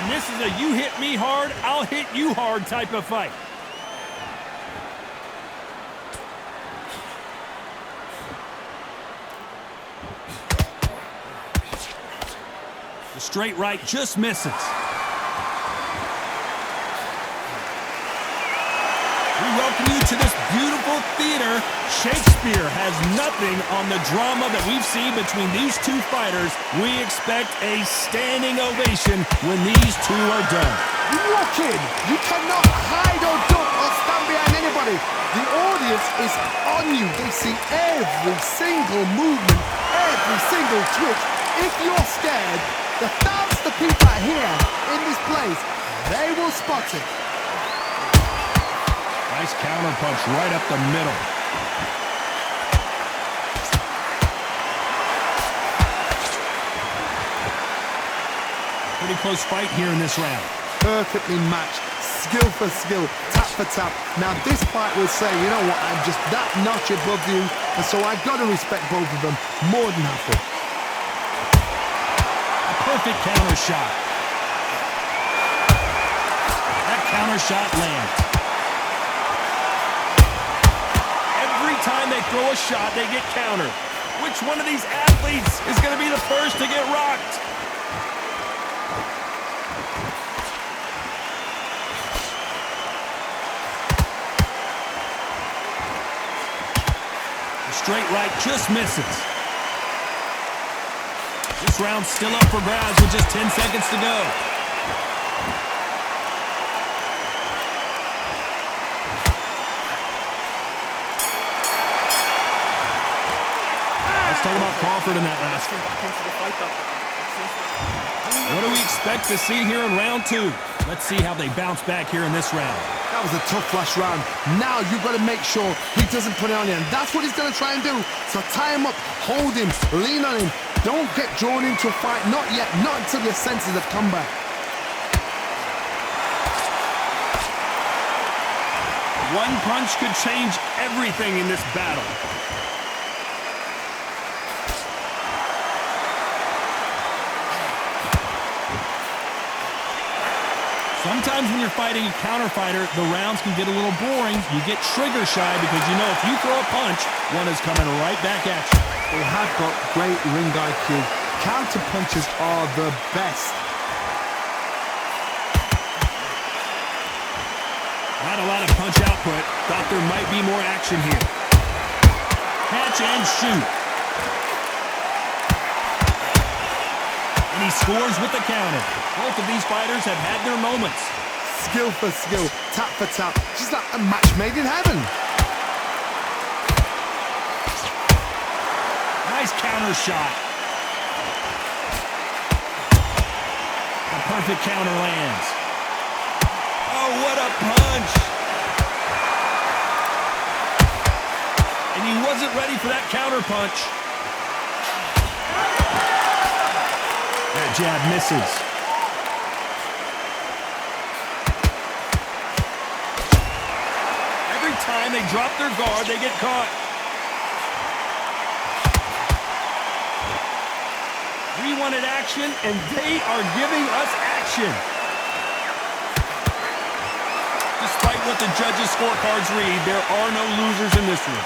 And this is a you hit me hard, I'll hit you hard type of fight. The straight right just misses. We welcome you to this beautiful theater. Shakespeare has nothing on the drama that we've seen between these two fighters. We expect a standing ovation when these two are done. You walk in, you cannot hide or duck or stand behind anybody. The audience is on you. They see every single movement, every single twitch. If you're scared, the thousands of people are here in this place. They will spot it. Nice counter punch right up the middle. Pretty close fight here in this round. Perfectly matched, skill for skill, tap for tap. Now this fight will say, you know what, I'm just that notch above you, and so I've got to respect both of them more than halfway. A perfect counter shot. That counter shot lands. Every time they throw a shot, they get countered. Which one of these athletes is going to be the first to get rocked? The straight right just misses. This round's still up for grabs with just 10 seconds to go. Let's talk about Crawford in that last one. What do we expect to see here in round two? Let's see how they bounce back here in this round. That was a tough last round. Now you've got to make sure he doesn't put it on you, and that's what he's going to try and do. So tie him up, hold him, lean on him. Don't get drawn into a fight. Not yet. Not until your senses have come back. One punch could change everything in this battle. Sometimes when you're fighting a counter fighter, the rounds can get a little boring. You get trigger shy because you know if you throw a punch, one is coming right back at you. They have got great ring IQ. Counter punches are the best. Not a lot of punch output. Thought there might be more action here. Catch and shoot. And he scores with the counter. Both of these fighters have had their moments. Skill for skill, tap for tap. Just like a match made in heaven. Nice counter shot. A perfect counter lands. Oh, what a punch. And he wasn't ready for that counter punch. That jab misses. Every time they drop their guard, they get caught. We wanted action, and they are giving us action. Despite what the judges' scorecards read, there are no losers in this one.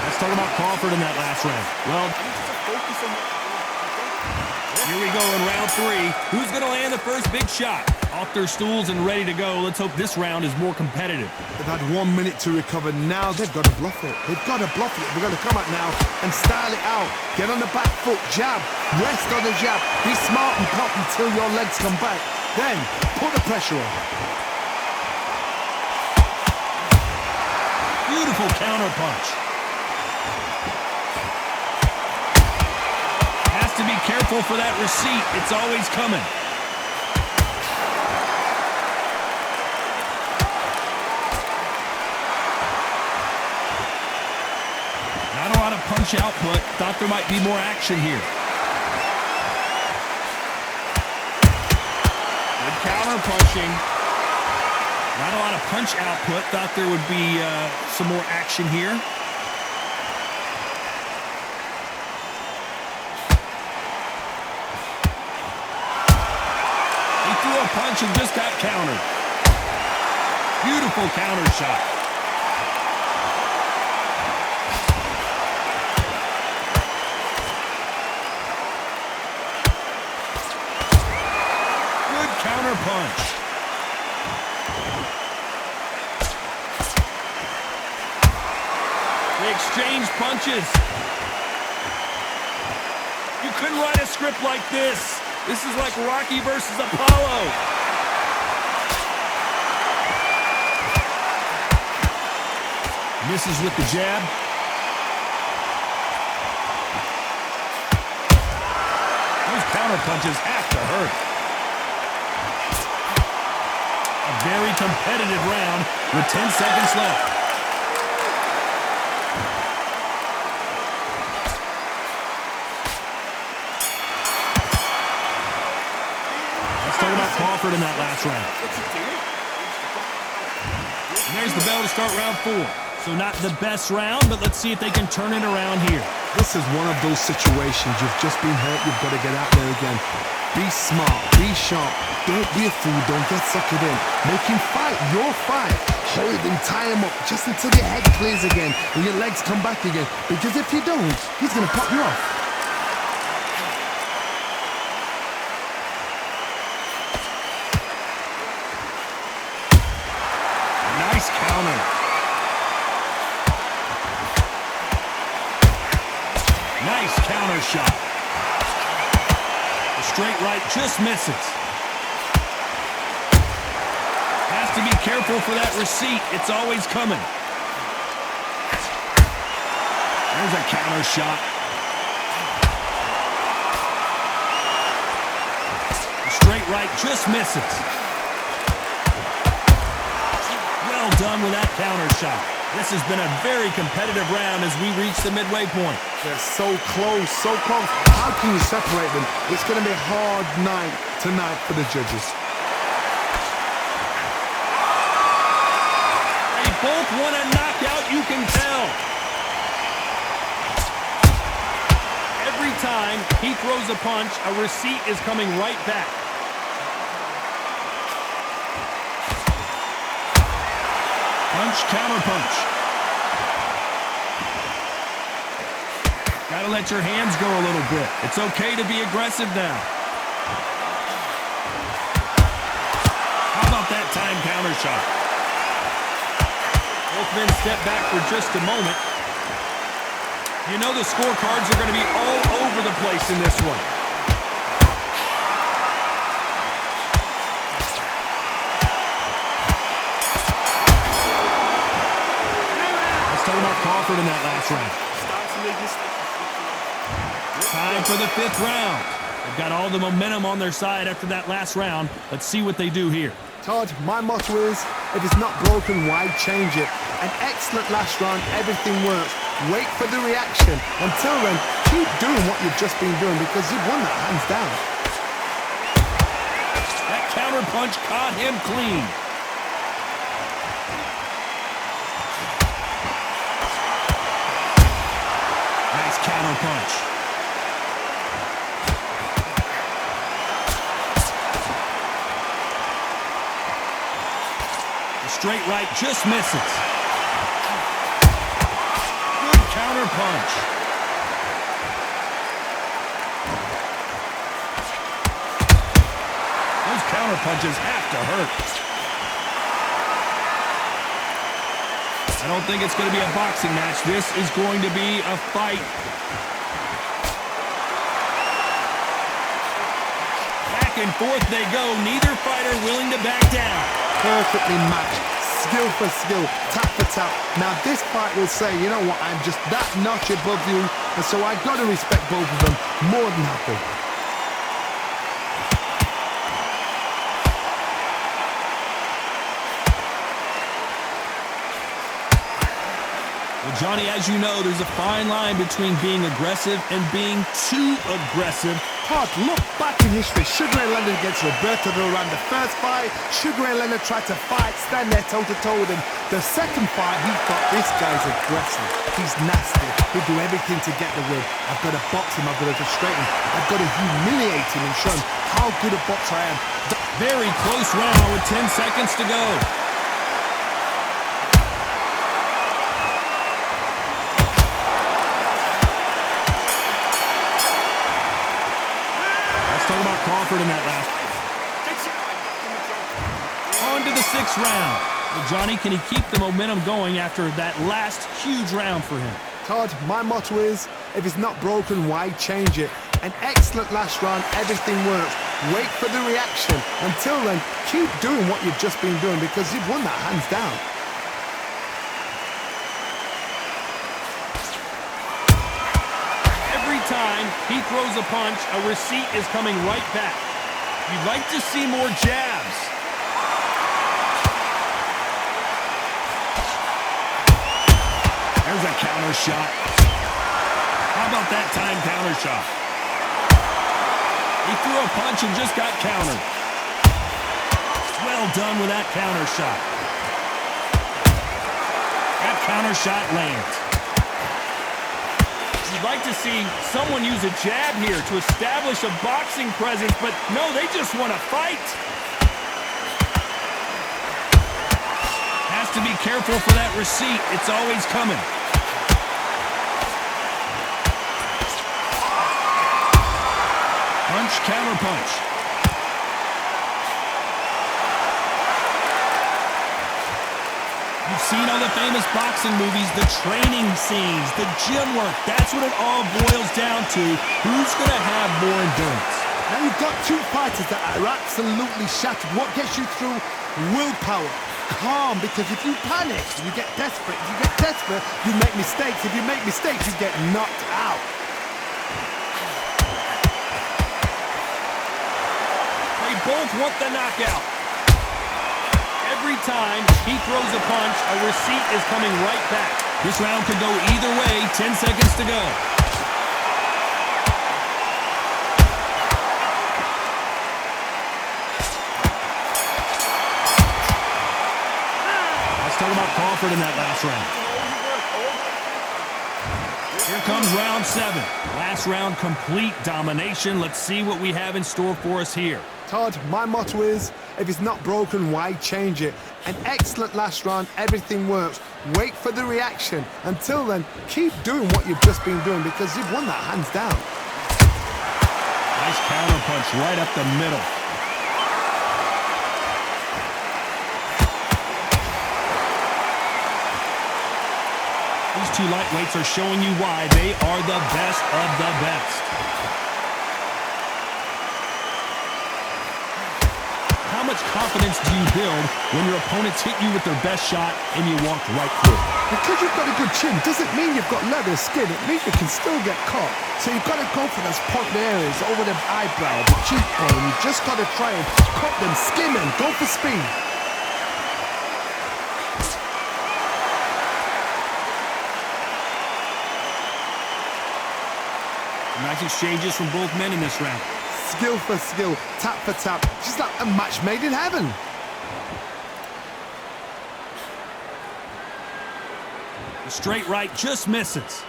Let's talk about Crawford in that last round. Well, here we go in round three. Who's going to land the first big shot? Off their stools and ready to go. Let's hope this round is more competitive. They've had 1 minute to recover. Now they've got to bluff it. They've got to bluff it. They've got to come out now and style it out. Get on the back foot, jab, rest on the jab. Be smart and pop until your legs come back. Then put the pressure on. Beautiful counter punch. Has to be careful for that receipt. It's always coming. Not a lot of punch output. Thought there might be more action here. Good counter punching. Not a lot of punch output. Thought there would be some more action here. punch and just got countered. Beautiful counter shot. Good counter punch. They exchange punches. You couldn't write a script like this. This is like Rocky versus Apollo. Misses with the jab. Those counter punches have to hurt. A very competitive round with 10 seconds left. Let's talk about Crawford in that last round. And there's the bell to start round 4. So not the best round, but let's see if they can turn it around here. This is one of those situations. You've just been hurt. You've got to get out there again. Be smart. Be sharp. Don't be a fool. Don't get suckered in. Make him fight your fight. Hold him, tie him up just until your head clears again and your legs come back again. Because if you don't, he's going to pop you off. Nice counter. Nice counter shot. The straight right just misses. Has to be careful for that receipt. It's always coming. There's a counter shot. The straight right just misses. Well done with that counter shot. This has been a very competitive round as we reach the midway point. They're so close, so close. How can you separate them? It's going to be a hard night tonight for the judges. They both want a knockout, you can tell. Every time he throws a punch, a receipt is coming right back. Punch, counter punch. Gotta let your hands go a little bit. It's okay to be aggressive now. How about that time counter shot? Both men step back for just a moment. You know the scorecards are going to be all over the place in this one. Crawford in that last round. Time for the 5th round. They've got all the momentum on their side after that last round. Let's see what they do here. Todd, my motto is, if it's not broken, why change it? An excellent last round, everything works. Wait for the reaction. Until then, keep doing what you've just been doing because you've won that hands down. That counter punch caught him clean. Counter punch. The straight right just misses. Good counter punch. Those counter punches have to hurt. I don't think it's going to be a boxing match. This is going to be a fight. Back and forth they go. Neither fighter willing to back down. Perfectly matched. Skill for skill. Tap for tap. Now this fight will say, you know what, I'm just that notch above you. And so I've got to respect both of them. More than happy. Well, Johnny, as you know, there's a fine line between being aggressive and being too aggressive. Todd, look back in history. Sugar Ray Leonard against Roberto Duran. The first fight, Sugar Ray Leonard tried to fight, stand there toe-to-toe with him. The second fight, he thought, this guy's aggressive. He's nasty. He'll do everything to get the win. I've got to box him. I've got to frustrate him. I've got to humiliate him and show him how good a boxer I am. Very close round with 10 seconds to go. Talk about Crawford in that last. On to the 6th round. Well, Johnny, can he keep the momentum going after that last huge round for him? Todd, my motto is, if it's not broken, why change it? An excellent last round, everything works. Wait for the reaction. Until then, keep doing what you've just been doing because you've won that hands down. Time he throws a punch, a receipt is coming right back. You'd like to see more jabs. There's a counter shot. How about that time counter shot? He threw a punch and just got countered. Well done with that counter shot. That counter shot lands. You'd like to see someone use a jab here to establish a boxing presence, but no, they just want to fight. Has to be careful for that receipt. It's always coming. Punch, counter punch. You've seen all the famous boxing movies, the training scenes, the gym work. That's what it all boils down to. Who's going to have more endurance? Now you've got two fighters that are absolutely shattered. What gets you through? Willpower. Calm, because if you panic, you get desperate. If you get desperate, you make mistakes. If you make mistakes, you get knocked out. They both want the knockout. Every time he throws a punch, a receipt is coming right back. This round could go either way. 10 seconds to go. Let's talk about Crawford in that last round. Here comes round 7. Last round, complete domination. Let's see what we have in store for us here. Todd, my motto is, if it's not broken, why change it? An excellent last round, everything works. Wait for the reaction. Until then, keep doing what you've just been doing because you've won that hands down. Nice counter punch right up the middle. These two lightweights are showing you why they are the best of the best. How much confidence do you build when your opponents hit you with their best shot and you walk right through it? Because you've got a good chin doesn't mean you've got leather skin. It means you can still get caught. So you've got to go for those pointed areas over the eyebrow, the cheekbone. You've just got to try and cut them, skim them, go for speed. Nice exchanges from both men in this round. Skill for skill, tap for tap. Just like a match made in heaven. The straight right just misses.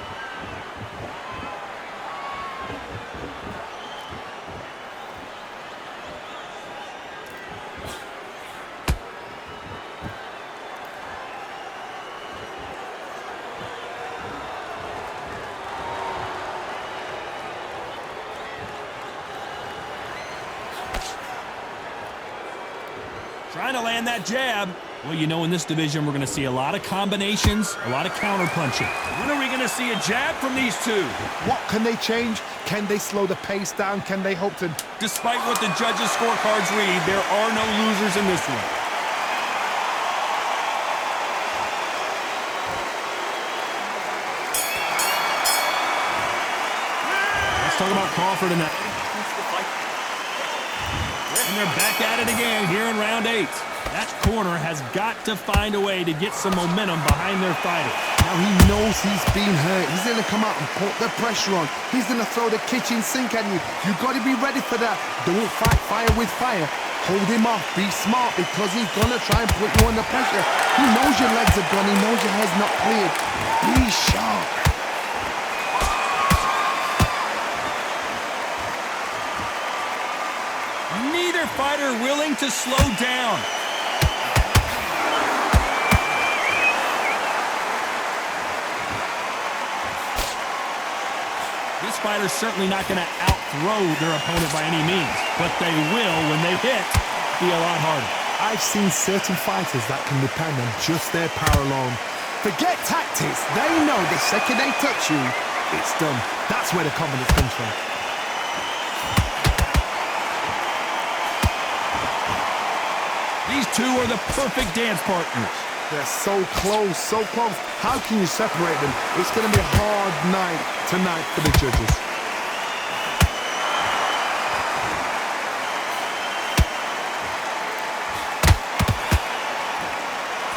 Trying to land that jab. Well, you know, in this division, we're going to see a lot of combinations, a lot of counter punching. When are we going to see a jab from these two? What can they change? Can they slow the pace down? Can they hope to... Despite what the judges' scorecards read, there are no losers in this one. Let's talk about Crawford in that. And they're back at it again here in round 8. That corner has got to find a way to get some momentum behind their fighter. Now he knows he's been hurt. He's going to come out and put the pressure on. He's going to throw the kitchen sink at you. You've got to be ready for that. Don't fight fire with fire. Hold him off. Be smart because he's going to try and put you under pressure. He knows your legs are gone. He knows your head's not cleared. Be sharp. Neither fighter willing to slow down. This fighter's certainly not going to out-throw their opponent by any means, but they will, when they hit, be a lot harder. I've seen certain fighters that can depend on just their power alone. Forget tactics. They know the second they touch you, it's done. That's where the confidence comes from. These two are the perfect dance partners. They're so close, so close. How can you separate them? It's going to be a hard night tonight for the judges.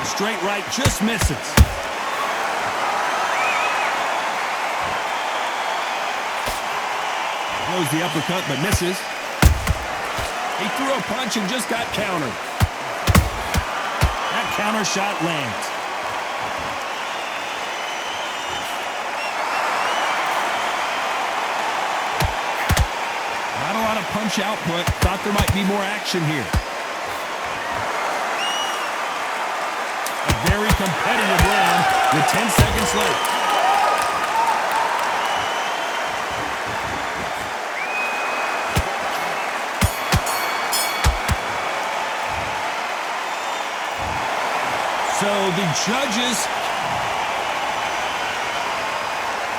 The straight right just misses. Throws the uppercut but misses. He threw a punch and just got countered. That counter shot lands. Not a lot of punch output. Thought there might be more action here. A very competitive round with 10 seconds left. So the judges